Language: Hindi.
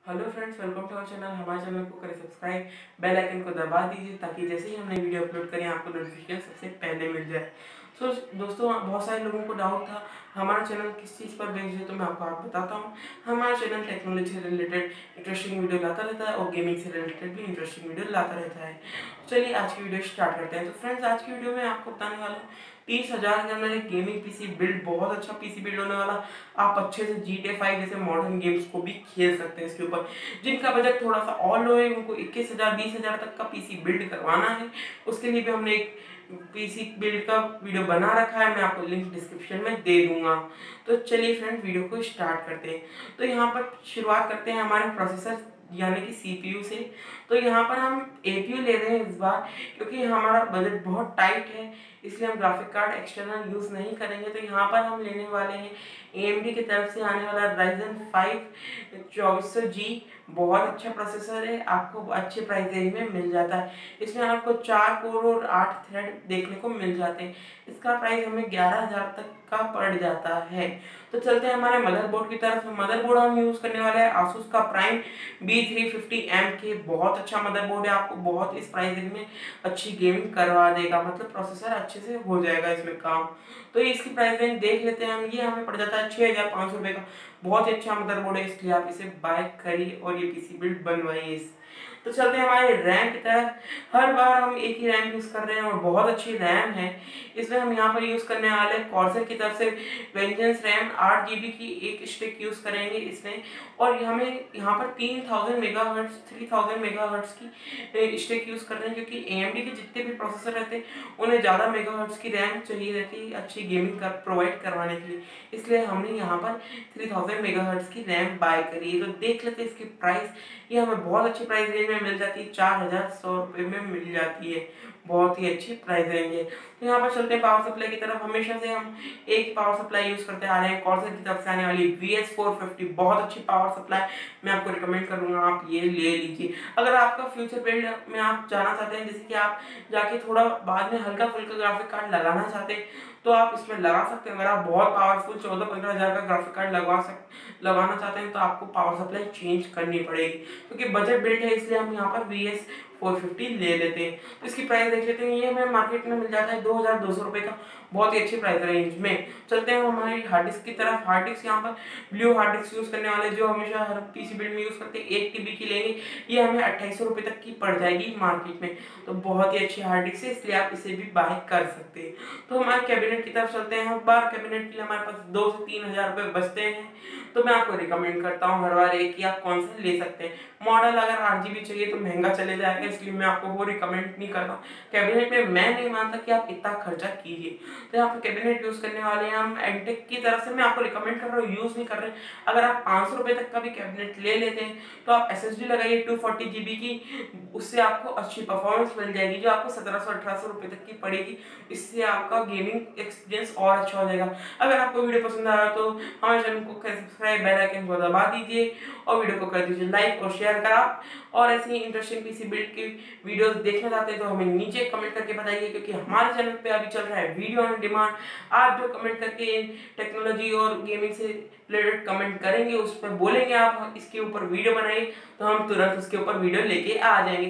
Hello friends, welcome to our channel. हमारे चैनल को करें सब्सक्राइब, बेल आइकन को दबा दीजिए ताकि जैसे ही हमने वीडियो अपलोड करें आपको नोटिफिकेशन सबसे पहले मिल जाए। सो दोस्तों, बहुत सारे लोगों को डाउट था हमारा चैनल किस चीज़ पर बेस्ड है, तो मैं आपको बताता हूँ। हमारा चैनल टेक्नोलॉजी से रिलेटेड इंटरेस्टिंग वीडियो लाता रहता है और गेमिंग से रिलेटेड भी इंटरेस्टिंग वीडियो लाता रहता है। चलिए आज की वीडियो स्टार्ट करते हैं। तो फ्रेंड्स, आज की वीडियो में आपको बताने वाला हूँ 30,000 के अंदर एक गेमिंग पीसी बिल्ड, बहुत अच्छा पीसी बिल्ड होने वाला। आप अच्छे से GTA 5 जैसे मॉडर्न गेम्स को भी खेल सकते हैं इसके ऊपर। जिनका बजट थोड़ा सा और लो है उनको 21,000 20,000 तक का पीसी बिल्ड करवाना है। उसके लिए भी हमने एक पीसी बिल्ड का वीडियो बना रखा है, मैं आपको लिंक डिस्क्रिप्शन में दे दूंगा। तो चलिए फ्रेंड, वीडियो को स्टार्ट करते हैं। तो यहाँ पर शुरुआत करते हैं हमारे प्रोसेसर यानी कि सीपीयू से। तो यहाँ पर हम एपीयू ले रहे हैं इस बार, क्योंकि हमारा बजट बहुत टाइट है, इसलिए हम ग्राफिक कार्ड एक्सटर्नल यूज़ नहीं करेंगे। तो यहाँ पर हम लेने वाले हैं AMD की तरफ से आने वाला Ryzen 5 2400G। बहुत अच्छा प्रोसेसर है, आपको अच्छे प्राइस रेंज में मिल जाता है। इसमें आपको 4 कोर और 8 थ्रेड देखने को मिल जाते हैं। इसका प्राइस हमें 11,000 तक का पड़ जाता है। तो चलते हैं हमारे मदरबोर्ड की तरफ। मदरबोर्ड हम यूज़ करने वाले हैं Asus का प्राइम B350M के। बहुत अच्छा मदरबोर्ड है, आपको बहुत इस प्राइस रेंज में अच्छी गेमिंग करवा देगा, मतलब प्रोसेसर अच्छे से हो जाएगा इसमें काम। तो इसकी प्राइस रेंज देख लेते हैं हम। ये हमें पड़ जाता है 6,500 रुपये का। बहुत ही अच्छा मदरबोर्ड है, इसलिए आप इसे बाय करिए और ये पीसी बिल्ड बनवाइए। तो चलते हैं हमारे रैम की तरफ। हर बार हम एक ही रैम यूज़ कर रहे हैं और बहुत अच्छी रैम है। इसमें हम यहाँ पर यूज़ करने वाले कॉर्सर की तरफ से वेंजेंस रैम 8 GB की एक स्टिक यूज़ करेंगे इसमें। और हमें यहाँ पर 3000 मेगाहर्ट्ज की स्टिक यूज़ कर रहे हैं, क्योंकि AMD के जितने भी प्रोसेसर रहते हैं उन्हें ज़्यादा मेगाहर्ट्ज की रैम चाहिए रहती है अच्छी गेमिंग कर प्रोवाइड करवाने के लिए। इसलिए हमने यहाँ पर 3000 मेगाहर्ट्ज की रैम बाय करी है। तो देख लेते हैं इसकी प्राइस। ये हमें बहुत अच्छी प्राइस रेंज में मिल जाती है, 4,100 रुपये में मिल जाती है। बहुत ही अच्छी प्राइस रेंज है। तो यहाँ पर चलते हैं पावर सप्लाई की तरफ। हमेशा से हम एक पावर सप्लाई यूज़ करते आ रहे हैं, कॉर्सर की तरफ से आने वाली VS450। बहुत अच्छी पावर सप्लाई, मैं आपको रिकमेंड करूँगा आप ये ले लीजिए। अगर आपका फ्यूचर बिल्ड में आप जाना चाहते हैं, जैसे कि आप जाके थोड़ा बाद में हल्का फुल्का ग्राफिक कार्ड लगाना चाहते हैं, तो आप इसमें लगा सकते हैं। अगर आप बहुत पावरफुल 14-15 हज़ार का ग्राफिक कार्ड लगाना चाहते हैं, तो आपको पावर सप्लाई चेंज करनी पड़ेगी, क्योंकि बजट बिल्ड है, इसलिए हम यहाँ पर VS450 ले लेते हैं। तो इसकी प्राइस देख लेते हैं। ये हमें मार्केट में मिल जाता है 2,200 रुपये का, बहुत ही अच्छी प्राइस रेंज में। चलते हैं हमारी हार्ड डिस्क की तरफ। हार्ड डिस्क यहाँ पर ब्लू हार्ड डिस्क यूज़ करने वाले, जो हमेशा हर पीसी बिल्ड में यूज़ करते हैं, 1 TB की लेंगे। ये हमें 2,800 रुपये तक की पड़ जाएगी मार्केट में। तो बहुत ही अच्छी हार्ड डिस्क है, इसलिए आप इसे भी बाय कर सकते हैं। तो हमारे कैबिनेट की तरफ चलते हैं। हर बार कैबिनेट के लिए हमारे पास 2 से 3,000 रुपये बचते हैं। तो मैं आपको रिकमेंड करता हूँ हर बार एक कि आप कौन सा ले सकते हैं। मॉडल अगर 8 GB चाहिए तो महंगा चले जाएगा, इसलिए मैं आपको वो रिकमेंड नहीं करता। कैबिनेट में मैं नहीं मानता कि आप इतना खर्चा कीजिए। तो यहाँ पर कैबिनेट यूज़ करने वाले हैं हम एंटेक की तरफ से। मैं आपको रिकमेंड कर रहा हूँ, यूज़ नहीं कर रहे। अगर आप 500 रुपये तक का भी कैबिनेट ले लेते हैं, तो आप SSD लगाइए 240 GB की, उससे आपको अच्छी परफॉर्मेंस मिल जाएगी, जो आपको 1700-1800 रुपये तक की पड़ेगी। इससे आपका गेमिंग एक्सपीरियंस और अच्छा हो जाएगा। अगर आपको वीडियो पसंद आया तो हमारे चैनल को सब्सक्राइब, बेल आइकन को दबा दीजिए और वीडियो को कर दीजिए लाइक और शेयर कर आप। और ऐसी ही इंटरेस्टिंग पीसी बिल्ड की वीडियोस देखना चाहते हैं तो हमें नीचे कमेंट करके बताइए, क्योंकि हमारे चैनल पे अभी चल रहा है वीडियो ऑन डिमांड। आप जो कमेंट करके टेक्नोलॉजी और गेमिंग से रिलेटेड कमेंट करेंगे, उस पर बोलेंगे आप इसके ऊपर वीडियो बनाइए, तो हम तुरंत उसके ऊपर वीडियो लेके आ जाएंगे।